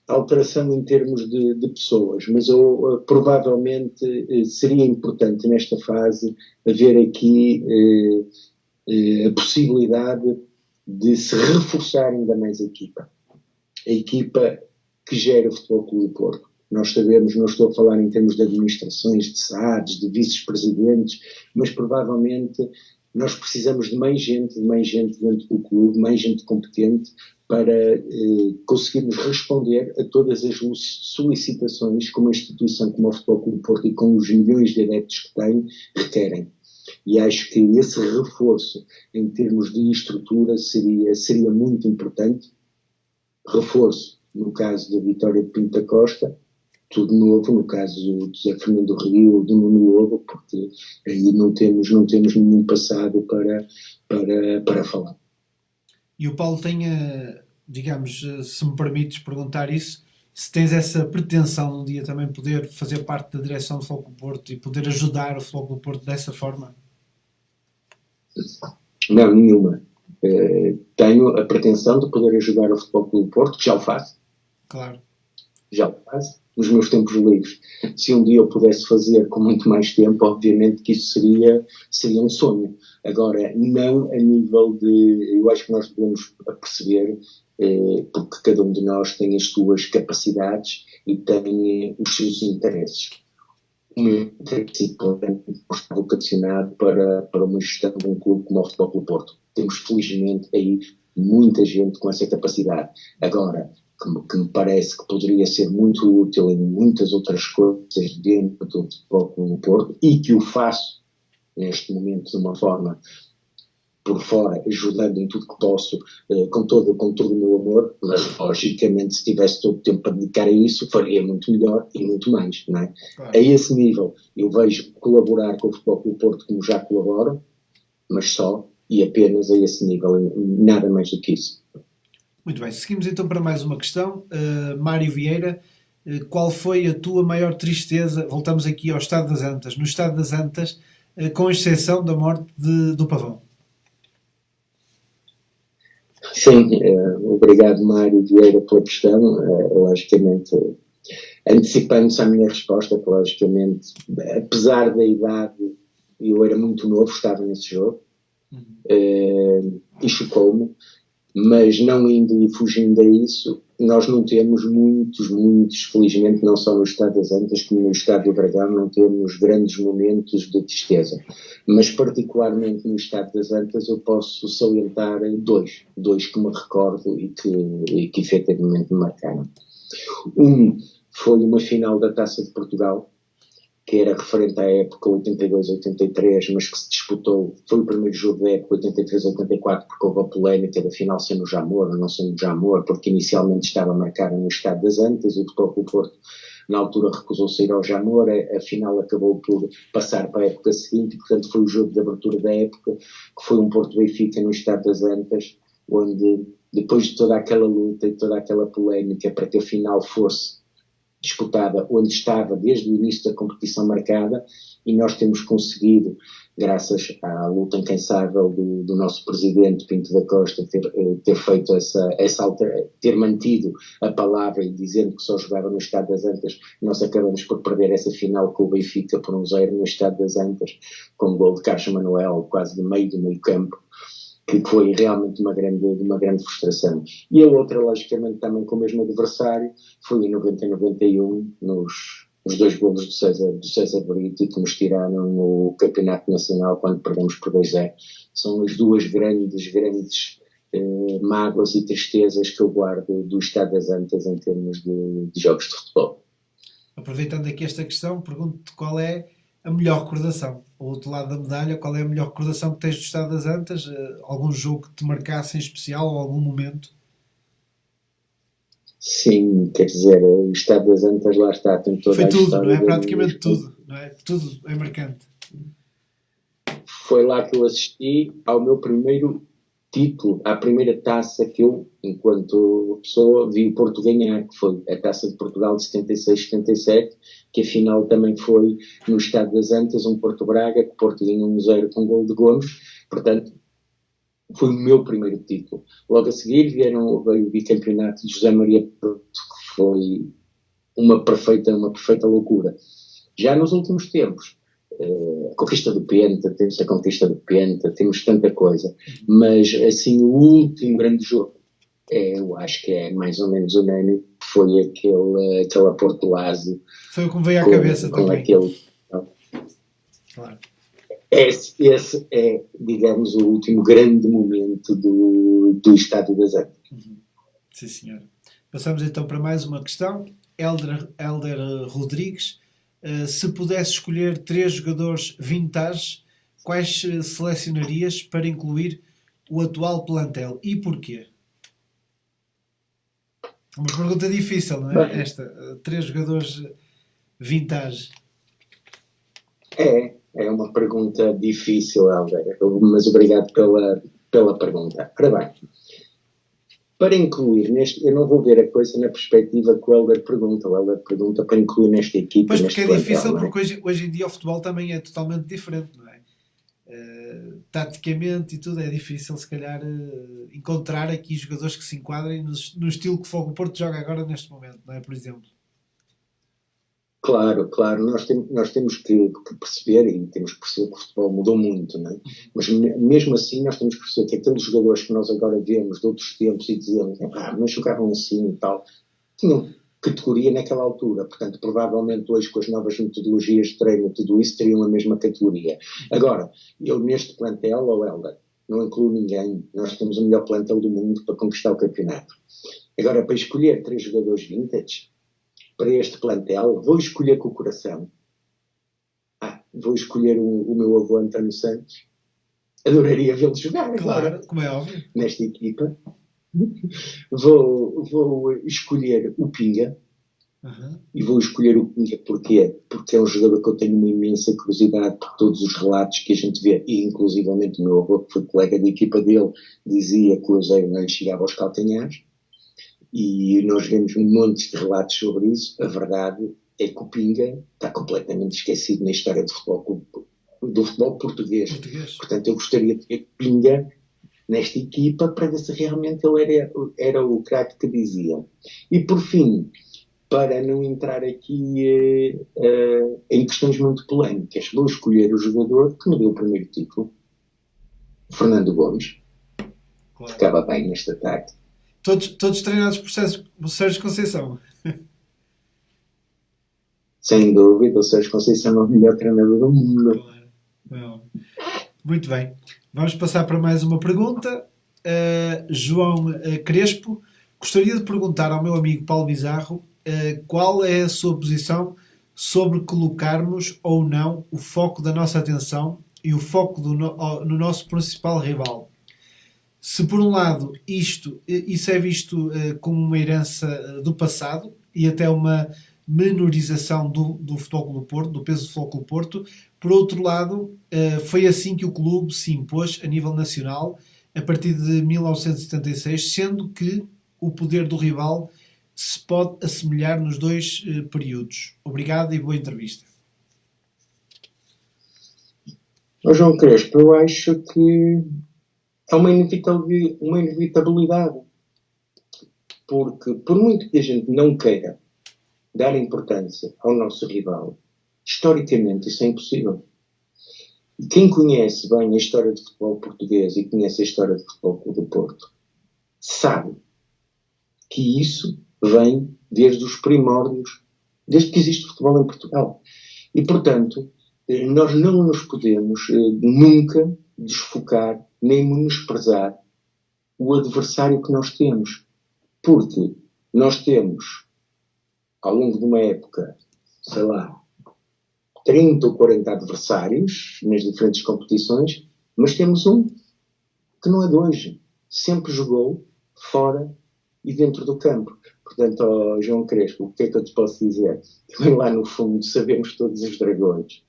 alteração em termos de pessoas, mas provavelmente seria importante nesta fase haver aqui a possibilidade de se reforçar ainda mais a equipa que gera o Futebol Clube do Porto. Nós sabemos, não estou a falar em termos de administrações, de SADs, de vice-presidentes, mas provavelmente nós precisamos de mais gente dentro do clube, mais gente competente para conseguirmos responder a todas as solicitações que uma instituição como o Futebol Clube do Porto e com os milhões de adeptos que tem, requerem. E acho que esse reforço em termos de estrutura seria muito importante. Reforço no caso da Vitória de Pinto da Costa, tudo novo no caso do José Fernando Rio ou do Nuno Lobo, porque aí não temos nenhum passado para falar. E o Paulo tem, digamos, se me permites perguntar isso, se tens essa pretensão um dia também poder fazer parte da direção do Futebol Clube do Porto e poder ajudar o Futebol Clube do Porto dessa forma? Não, nenhuma. Tenho a pretensão de poder ajudar o Futebol Clube do Porto, que já o faço. Claro. Já o faço, nos meus tempos livres. Se um dia eu pudesse fazer com muito mais tempo, obviamente que isso seria um sonho. Agora, não a nível de... Eu acho que nós devemos perceber, porque cada um de nós tem as suas capacidades e tem os seus interesses. O meu interesse está vocacionado para uma gestão de um clube como o Futebol Clube do Porto. Temos, felizmente, aí muita gente com essa capacidade. Agora, que me parece que poderia ser muito útil em muitas outras coisas dentro do Futebol Clube do Porto e que o faço neste momento de uma forma por fora, ajudando em tudo que posso, com todo o meu amor, mas logicamente se tivesse todo o tempo para dedicar a isso, faria muito melhor e muito mais, não é? Claro. A esse nível, eu vejo colaborar com o Futebol Clube do Porto como já colaboro, mas só e apenas a esse nível, nada mais do que isso. Muito bem, seguimos então para mais uma questão. Mário Vieira, qual foi a tua maior tristeza? Voltamos aqui ao Estado das Antas. No Estado das Antas, com exceção da morte do Pavão. Sim, obrigado Mário Vieira pela questão. Logicamente, Antecipando-se à minha resposta, que logicamente, apesar da idade, eu era muito novo, estava nesse jogo, e chocou-me, mas não indo e fugindo a isso, nós não temos muitos, felizmente, não só no Estado das Antas, como no Estado do Dragão, não temos grandes momentos de tristeza. Mas, particularmente no Estado das Antas, eu posso salientar dois que me recordo e que efetivamente me marcaram. Um foi uma final da Taça de Portugal, que era referente à época 82-83, mas que se disputou, foi o primeiro jogo da época 83-84, porque houve a polémica da final ser no Jamor ou não ser no Jamor, porque inicialmente estava marcada no Estado das Antas, e o Futebol Porto na altura recusou-se a ir ao Jamor, a final acabou por passar para a época seguinte, e portanto foi o jogo de abertura da época, que foi um Porto-Benfica no Estado das Antas, onde depois de toda aquela luta e toda aquela polémica para que a final fosse disputada onde estava desde o início da competição marcada, e nós temos conseguido, graças à luta incansável do nosso presidente Pinto da Costa, ter feito ter mantido a palavra e dizendo que só jogava no Estado das Antas. Nós acabamos por perder essa final com o Benfica por 1-0 no Estado das Antas, com o gol de Carlos Manuel, quase do meio campo, que foi realmente uma grande frustração. E a outra, logicamente, também com o mesmo adversário, foi em 90-91, nos 2 golos do César Brito, que nos tiraram no Campeonato Nacional quando perdemos por 2-0. São as duas grandes mágoas e tristezas que eu guardo do Estado das Antas em termos de jogos de futebol. Aproveitando aqui esta questão, pergunto-te qual é a melhor recordação, ao outro lado da medalha, qual é a melhor recordação que tens do Estado das Antas? Algum jogo que te marcasse em especial ou algum momento? Sim, quer dizer, o Estado das Antas lá está, tem toda Foi a tudo, história. não é? Praticamente tudo, não é? Tudo é marcante. Foi lá que eu assisti ao meu primeiro título, à primeira taça que eu, enquanto pessoa, vi o Porto ganhar, que foi a Taça de Portugal de 76-77, que afinal também foi no Estado das Antas, um Porto Braga, que o Porto ganhou 1-0 com gol de Gomes, portanto, foi o meu primeiro título. Logo a seguir veio o bicampeonato de José Maria Porto, que foi uma perfeita loucura. Já nos últimos tempos, a conquista do Penta, temos a conquista do Penta, temos tanta coisa, mas assim o último grande jogo, eu acho que é mais ou menos unânime, foi aquele Porto Lázio. Foi o que me veio à cabeça com também. Claro. Esse é, digamos, o último grande momento do Estado das Antas. Sim, senhor. Passamos então para mais uma questão. Hélder Rodrigues. Se pudesse escolher 3 jogadores vintage, quais selecionarias para incluir o atual plantel e porquê? Uma pergunta difícil, não é? Esta. 3 jogadores vintage. É uma pergunta difícil, Hélder, mas obrigado pela pergunta. Ora bem, para incluir eu não vou ver a coisa na perspectiva que o Hélder pergunta. O Hélder pergunta para incluir nesta equipa. Pois, porque é difícil, porque hoje em dia o futebol também é totalmente diferente, não é? Taticamente e tudo é difícil, se calhar, encontrar aqui jogadores que se enquadrem no estilo que o Fogo Porto joga agora neste momento, não é? Por exemplo. Claro, nós temos que perceber, e temos que perceber que o futebol mudou muito, não é? Mas mesmo assim nós temos que perceber que aqueles jogadores que nós agora vemos de outros tempos e dizemos, mas jogavam assim e tal, tinham categoria naquela altura, portanto provavelmente hoje com as novas metodologias de treino e tudo isso teriam a mesma categoria. Agora, eu neste plantel, Hélder, não incluo ninguém, nós temos o melhor plantel do mundo para conquistar o campeonato. Agora, para escolher 3 jogadores vintage para este plantel, vou escolher com o coração. Vou escolher o meu avô António Santos. Adoraria vê-lo jogar. Claro, como é óbvio. Nesta equipa. Vou escolher o Pinga. E vou escolher o Pinga porquê? Porque é um jogador que eu tenho uma imensa curiosidade por todos os relatos que a gente vê, e inclusivamente o meu avô, que foi colega de equipa dele, dizia que o Eusébio não lhe chegava aos calcanhares. E nós vemos um monte de relatos sobre isso. A verdade é que o Pinga está completamente esquecido na história do futebol português. Portanto, eu gostaria de ter Pinga nesta equipa para ver se realmente ele era o craque que diziam. E por fim, para não entrar aqui em questões muito polémicas, vou escolher o jogador que me deu o primeiro título, Fernando Gomes. Claro. Ficava bem neste ataque. Todos treinados por Sérgio Conceição. Sem dúvida, o Sérgio Conceição é o melhor treinador do mundo. Claro. Bom, muito bem. Vamos passar para mais uma pergunta. João Crespo, gostaria de perguntar ao meu amigo Paulo Bizarro qual é a sua posição sobre colocarmos ou não o foco da nossa atenção e o foco no nosso principal rival. Se por um lado isso é visto como uma herança do passado e até uma menorização do Futebol Clube do Porto, do peso do Futebol Clube do Porto, por outro lado foi assim que o clube se impôs a nível nacional a partir de 1976, sendo que o poder do rival se pode assemelhar nos dois períodos. Obrigado e boa entrevista. João Crespo, eu acho que é uma inevitabilidade. Porque, por muito que a gente não queira dar importância ao nosso rival, historicamente isso é impossível. E quem conhece bem a história do futebol português e conhece a história do Futebol Clube do Porto, sabe que isso vem desde os primórdios, desde que existe futebol em Portugal. E, portanto, nós não nos podemos nunca desfocar nem menosprezar o adversário que nós temos. Porque nós temos, ao longo de uma época, 30 ou 40 adversários nas diferentes competições, mas temos um que não é de hoje. Sempre jogou fora e dentro do campo. Portanto, João Crespo, o que é que eu te posso dizer? Também lá no fundo sabemos todos os dragões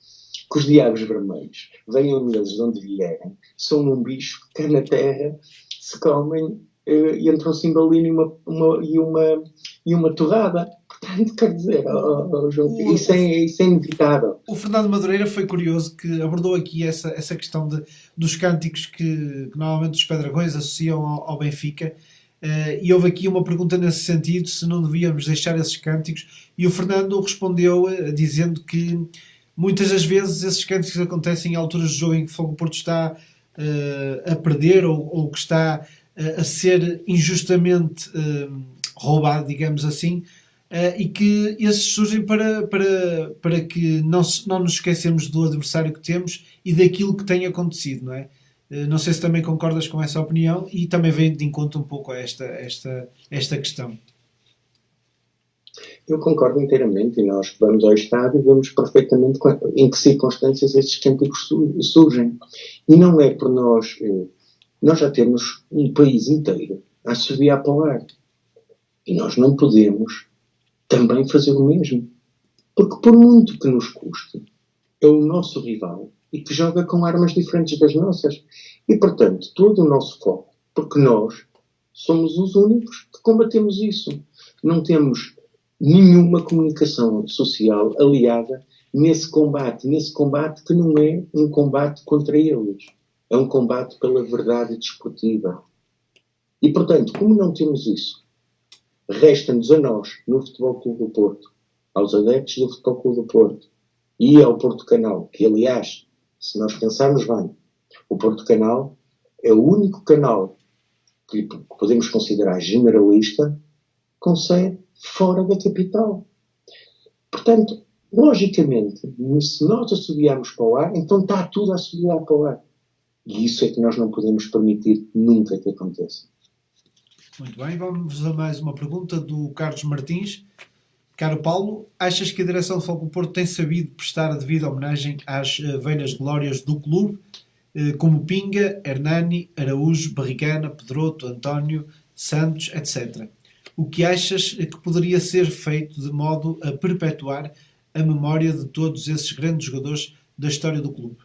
que os diabos vermelhos, venham eles de onde vierem, são um bicho que cá na terra se comem e entre um cimbalino e uma torrada. Portanto, quer dizer, João, isso é inevitável. O Fernando Madureira foi curioso que abordou aqui essa questão dos cânticos que normalmente os Pedragões associam ao Benfica. E houve aqui uma pergunta nesse sentido, se não devíamos deixar esses cânticos, e o Fernando respondeu dizendo que muitas das vezes esses cânticos acontecem em alturas do jogo em que o Fogo Porto está a perder ou que está a ser injustamente roubado, digamos assim, e que esses surgem para que não nos esquecemos do adversário que temos e daquilo que tem acontecido, não é? Não sei se também concordas com essa opinião e também vem de encontro um pouco a esta questão. Eu concordo inteiramente e nós que vamos ao estádio vemos perfeitamente em que circunstâncias estes cânticos surgem. E não é por nós já temos um país inteiro a subir a apoiar. E nós não podemos também fazer o mesmo. Porque por muito que nos custe, é o nosso rival e que joga com armas diferentes das nossas. E, portanto, todo o nosso foco, porque nós somos os únicos que combatemos isso. Não temos nenhuma comunicação social aliada nesse combate que não é um combate contra eles. É um combate pela verdade desportiva. E, portanto, como não temos isso, resta-nos a nós, no Futebol Clube do Porto, aos adeptos do Futebol Clube do Porto e ao Porto Canal, que, aliás, se nós pensarmos bem, o Porto Canal é o único canal que podemos considerar generalista com sede fora da capital. Portanto, logicamente, se nós assobiarmos para o ar, então está tudo a assobiar para o ar. E isso é que nós não podemos permitir nunca que aconteça. Muito bem, vamos a mais uma pergunta do Carlos Martins. Caro Paulo, achas que a direção do Futebol Clube do Porto tem sabido prestar a devida homenagem às velhas glórias do clube, como Pinga, Hernani, Araújo, Barrigana, Pedroto, António, Santos, etc. O que achas que poderia ser feito de modo a perpetuar a memória de todos esses grandes jogadores da história do clube?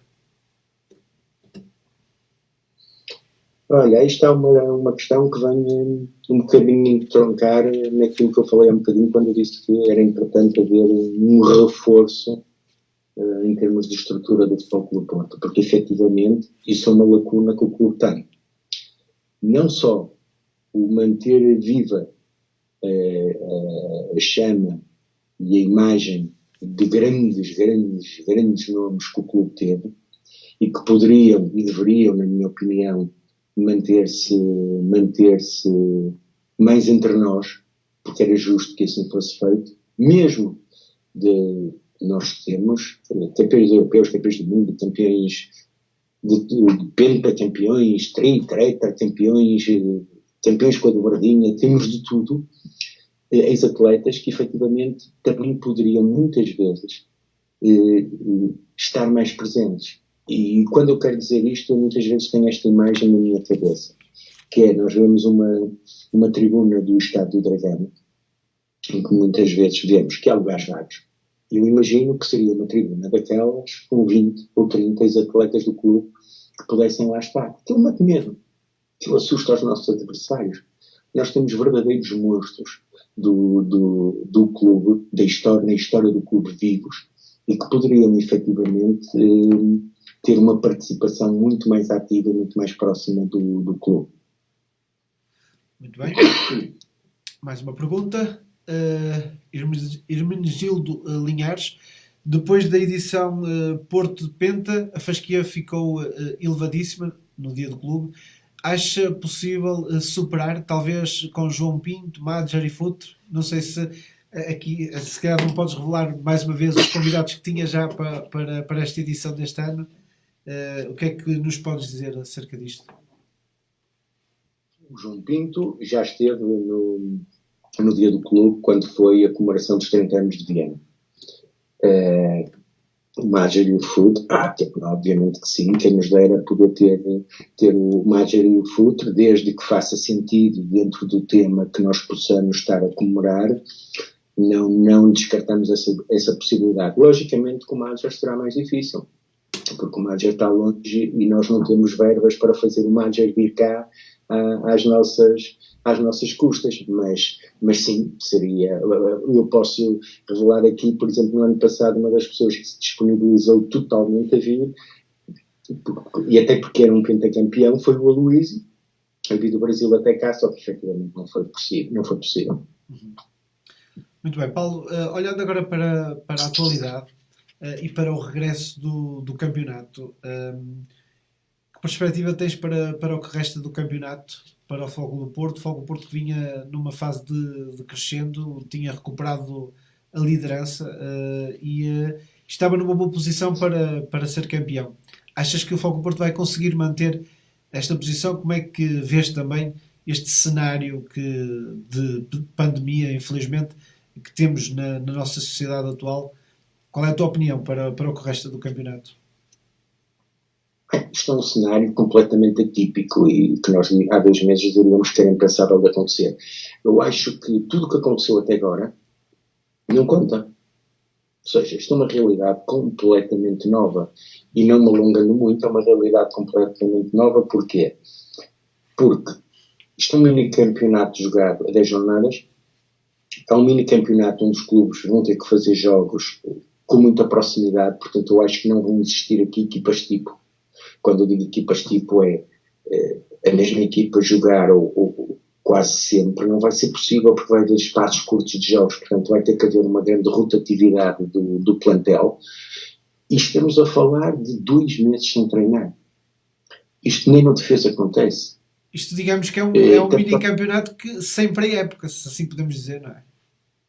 Olha, aí está uma questão que vem um bocadinho entroncar naquilo que eu falei há um bocadinho quando eu disse que era importante haver um reforço em termos de estrutura do Futebol Clube do Porto, porque efetivamente isso é uma lacuna que o clube tem. Não só o manter viva a chama e a imagem de grandes nomes que o clube teve e que poderiam e deveriam, na minha opinião, manter-se mais entre nós, porque era justo que assim fosse feito, mesmo de nós temos campeões europeus, campeões do mundo, campeões de pentacampeões, campeões, campeões com a dobradinha, temos de tudo, ex-atletas que efetivamente também poderiam muitas vezes estar mais presentes. E quando eu quero dizer isto, eu muitas vezes tenho esta imagem na minha cabeça, que é, nós vemos uma tribuna do Estádio do Dragão, em que muitas vezes vemos que há lugares vagos. Eu imagino que seria uma tribuna daquelas com 20 ou 30 ex-atletas do clube que pudessem lá estar. Aquilo mete medo, aquilo assusta os nossos adversários. Nós temos verdadeiros monstros do clube, na história do clube vivos, e que poderiam efetivamente ter uma participação muito mais ativa, muito mais próxima do clube. Muito bem. Mais uma pergunta. Hermenegildo Linhares. Depois da edição Porto de Penta, a fasquia ficou elevadíssima no dia do clube. Acha possível superar, talvez com João Pinto, Madger e Futre? Não sei se aqui, se calhar não podes revelar mais uma vez os convidados que tinha já para esta edição deste ano. O que é que nos podes dizer acerca disto? O João Pinto já esteve no dia do clube, quando foi a comemoração dos 30 anos de Viena. O Madger e o Futre, obviamente que sim, quem nos dera poder ter o Madger e o Futre, desde que faça sentido dentro do tema que nós possamos estar a comemorar, não descartamos essa possibilidade. Logicamente que o Madger será mais difícil, porque o Madger está longe e nós não temos verbas para fazer o Madger vir cá às nossas custas, mas sim, seria. Eu posso revelar aqui, por exemplo, no ano passado, uma das pessoas que se disponibilizou totalmente a vir, e até porque era um pentacampeão, foi o Aloísio, a vir do Brasil até cá, só que efetivamente não foi possível. Muito bem, Paulo, olhando agora para a atualidade e para o regresso do campeonato, que perspectiva tens para o que resta do campeonato, para o Fogo do Porto? O Fogo do Porto que vinha numa fase de crescendo, tinha recuperado a liderança e estava numa boa posição para ser campeão. Achas que o Fogo do Porto vai conseguir manter esta posição? Como é que vês também este cenário de pandemia, infelizmente, que temos na nossa sociedade atual? Qual é a tua opinião para o que resta do campeonato? Isto é um cenário completamente atípico e que nós há 2 meses diríamos que era impensável de acontecer. Eu acho que tudo o que aconteceu até agora não conta. Ou seja, isto é uma realidade completamente nova e não me alongando muito, é uma realidade completamente nova. Porquê? Porque isto é um mini campeonato jogado a 10 jornadas, é um mini campeonato onde os clubes vão ter que fazer jogos com muita proximidade, portanto eu acho que não vão existir aqui equipas tipo. Quando eu digo equipas tipo é a mesma equipa jogar ou quase sempre, não vai ser possível porque vai haver espaços curtos de jogos, portanto vai ter que haver uma grande rotatividade do plantel. E estamos a falar de 2 meses sem treinar. Isto nem na defesa acontece. Isto digamos que é um mini campeonato que sem pré-época, se assim podemos dizer, não é?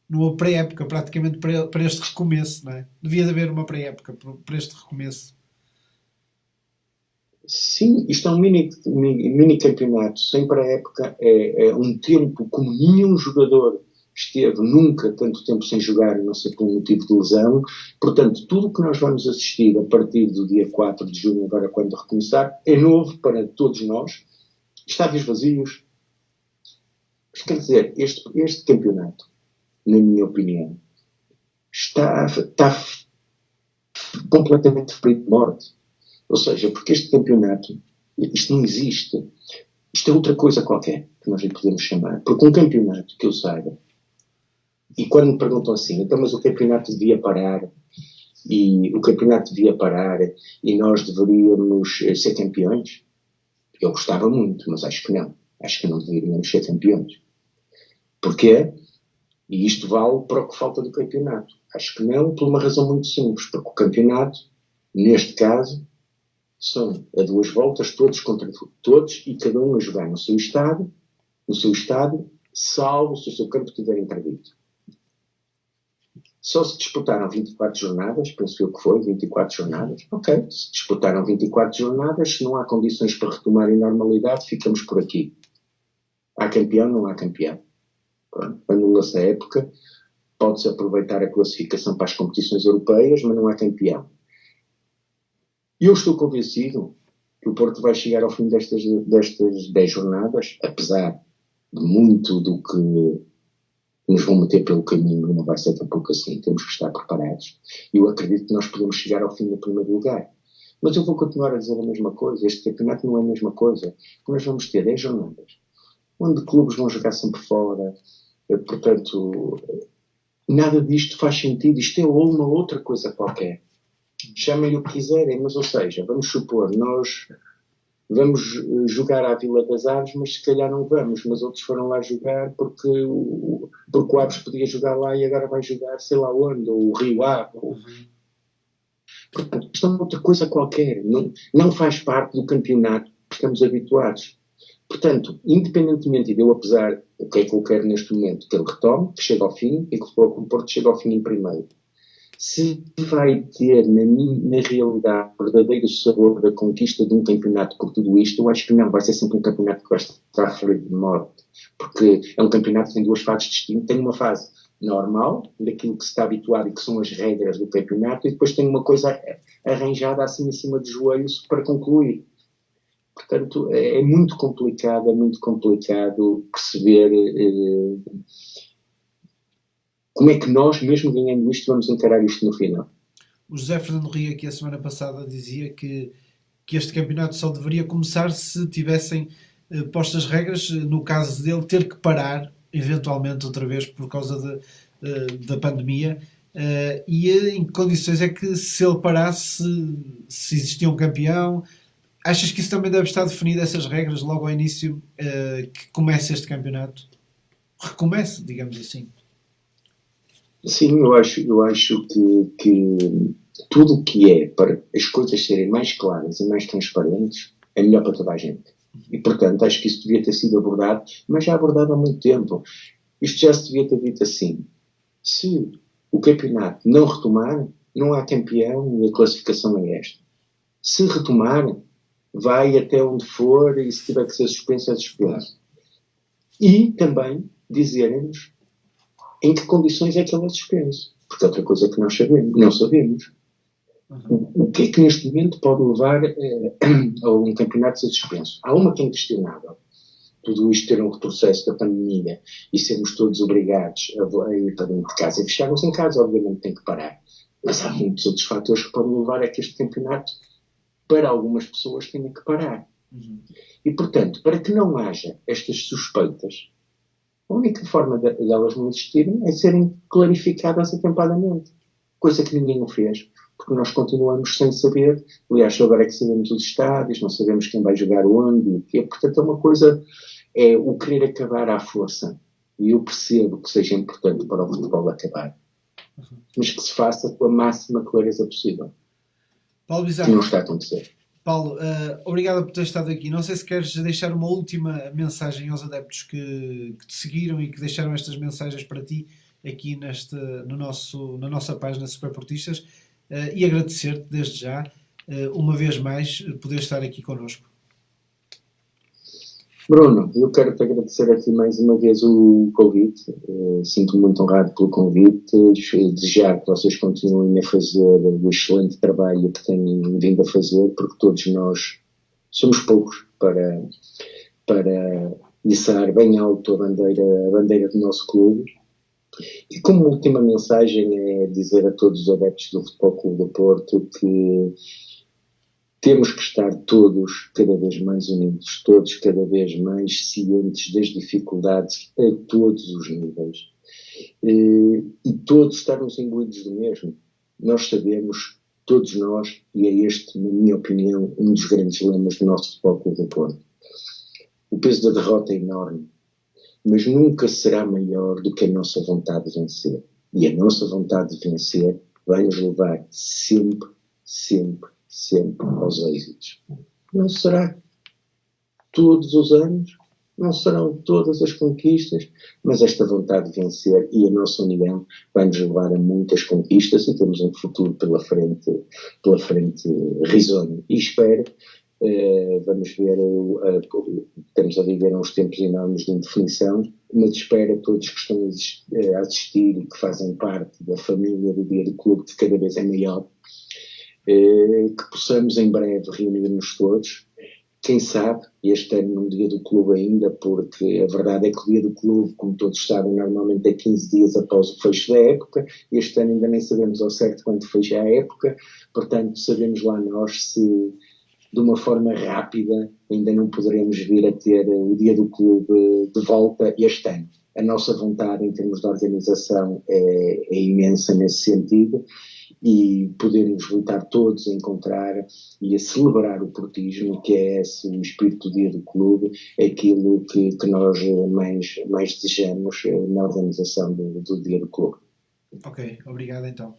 Não houve pré-época praticamente para este recomeço, não é? Devia de haver uma pré-época para este recomeço. Sim, isto é um mini campeonato sem pré-época, é um tempo como nenhum jogador esteve nunca tanto tempo sem jogar, não sei por um motivo de lesão. Portanto, tudo o que nós vamos assistir a partir do dia 4 de junho, agora quando recomeçar, é novo para todos nós. Estádios vazios. Mas, quer dizer, este campeonato, na minha opinião, está completamente ferido de morte. Ou seja, porque este campeonato, isto não existe. Isto é outra coisa qualquer que nós lhe podemos chamar. Porque um campeonato que eu saiba, e quando me perguntam assim, então mas o campeonato devia parar, e nós deveríamos ser campeões, eu gostava muito, mas acho que não. Acho que não deveríamos ser campeões. Porquê? E isto vale para o que falta do campeonato. Acho que não, por uma razão muito simples, porque o campeonato, neste caso, são a 2 voltas, todos contra todos, e cada um a jogar no seu estádio, salvo se o seu campo estiver interdito. Só se disputaram 24 jornadas, penso eu que foi, 24 jornadas. Ok, se disputaram 24 jornadas, se não há condições para retomar em normalidade, ficamos por aqui. Há campeão, não há campeão. Anula-se a época, pode-se aproveitar a classificação para as competições europeias, mas não há campeão. Eu estou convencido que o Porto vai chegar ao fim destas 10 jornadas, apesar de muito do que nos vão meter pelo caminho, não vai ser tão pouco assim, temos que estar preparados. Eu acredito que nós podemos chegar ao fim do primeiro lugar. Mas eu vou continuar a dizer a mesma coisa, este campeonato não é a mesma coisa. Nós vamos ter 10 jornadas, onde clubes vão jogar sempre fora, portanto, nada disto faz sentido, isto é uma outra coisa qualquer. Chamem-lhe o que quiserem, mas ou seja, vamos supor, nós vamos jogar à Vila das Aves, mas se calhar não vamos, mas outros foram lá jogar porque o Aves podia jogar lá e agora vai jogar sei lá onde, ou o Rio Ave. Portanto, isto é outra coisa qualquer, não faz parte do campeonato que estamos habituados. Portanto, independentemente de eu, apesar do que é que eu quero neste momento, que ele retome, que chegue ao fim, e que o Porto chegue ao fim em primeiro. Se vai ter, na realidade, o verdadeiro sabor da conquista de um campeonato por tudo isto, eu acho que não. Vai ser sempre um campeonato que vai estar referido de morte. Porque é um campeonato que tem 2 fases distintas. Tem uma fase normal, daquilo que se está habituado e que são as regras do campeonato, e depois tem uma coisa arranjada assim em cima dos joelhos para concluir. Portanto, é muito complicado perceber como é que nós, mesmo ganhando isto, vamos encarar isto no final. O José Fernando Ria, aqui a semana passada, dizia que este campeonato só deveria começar se tivessem postas regras, no caso dele ter que parar, eventualmente outra vez por causa da pandemia, e em que condições é que se ele parasse, se existia um campeão. Achas que isso também deve estar definido, essas regras, logo ao início que comece este campeonato? Recomece, digamos assim. Sim, eu acho que tudo o que é para as coisas serem mais claras e mais transparentes é melhor para toda a gente. E, portanto, acho que isso devia ter sido abordado, mas já abordado há muito tempo. Isto já se devia ter dito assim. Se o campeonato não retomar, não há campeão e a classificação é esta. Se retomar, vai até onde for e se tiver que ser suspenso, é suspenso. E também dizerem-nos em que condições é que ele é suspenso. Porque é outra coisa que nós não sabemos. O que é que neste momento pode levar a um campeonato a ser suspenso? Há uma que é inquestionável. Tudo isto ter um retrocesso da pandemia e sermos todos obrigados a ir para dentro de casa e fecharmos em casa, obviamente tem que parar. Mas há muitos outros fatores que podem levar a que este campeonato, para algumas pessoas, tenha que parar. E, portanto, para que não haja estas suspeitas, a única forma de elas não existirem é serem clarificadas atempadamente. Coisa que ninguém o fez. Porque nós continuamos sem saber. Aliás, agora é que sabemos os estádios, não sabemos quem vai jogar onde e o quê. Portanto, é uma coisa, é o querer acabar à força. E eu percebo que seja importante para o futebol acabar. Mas que se faça com a máxima clareza possível. Paulo Bizarro. Que não está a acontecer. Paulo, obrigado por ter estado aqui. Não sei se queres deixar uma última mensagem aos adeptos que te seguiram e que deixaram estas mensagens para ti aqui na nossa página Superportistas, e agradecer-te desde já, uma vez mais, poder estar aqui connosco. Bruno, eu quero-te agradecer aqui mais uma vez o convite. Sinto-me muito honrado pelo convite. Desejar que vocês continuem a fazer o excelente trabalho que têm vindo a fazer, porque todos nós somos poucos para içar bem alto a bandeira do nosso clube. E como última mensagem é dizer a todos os adeptos do Futebol Clube do Porto que temos que estar todos cada vez mais unidos, todos cada vez mais cientes das dificuldades a todos os níveis. E todos estarmos imbuídos do mesmo. Nós sabemos, todos nós, e é este, na minha opinião, um dos grandes lemas do nosso Futebol Clube do Porto. O peso da derrota é enorme. mas nunca será maior do que a nossa vontade de vencer. E a nossa vontade de vencer vai nos levar sempre, sempre, sempre aos êxitos. Não será todos os anos, não serão todas as conquistas, mas esta vontade de vencer e a nossa união vai nos levar a muitas conquistas e temos um futuro pela frente risonho. E espero, vamos ver, estamos a viver uns tempos enormes de indefinição, mas espero a todos que estão a assistir e que fazem parte da família do Dia do Clube, que cada vez é maior, que possamos em breve reunir-nos todos. Quem sabe, este ano no Dia do Clube ainda, porque a verdade é que o Dia do Clube, como todos sabem, normalmente é 15 dias após o fecho da época. Este ano ainda nem sabemos ao certo quando fecha a época, portanto sabemos lá nós se de uma forma rápida ainda não poderemos vir a ter o Dia do Clube de volta este ano. A nossa vontade em termos de organização é imensa nesse sentido, e podermos voltar todos a encontrar e a celebrar o portismo, que é esse o espírito do Dia do Clube, é aquilo que nós mais desejamos na organização do Dia do Clube. Ok, obrigado então.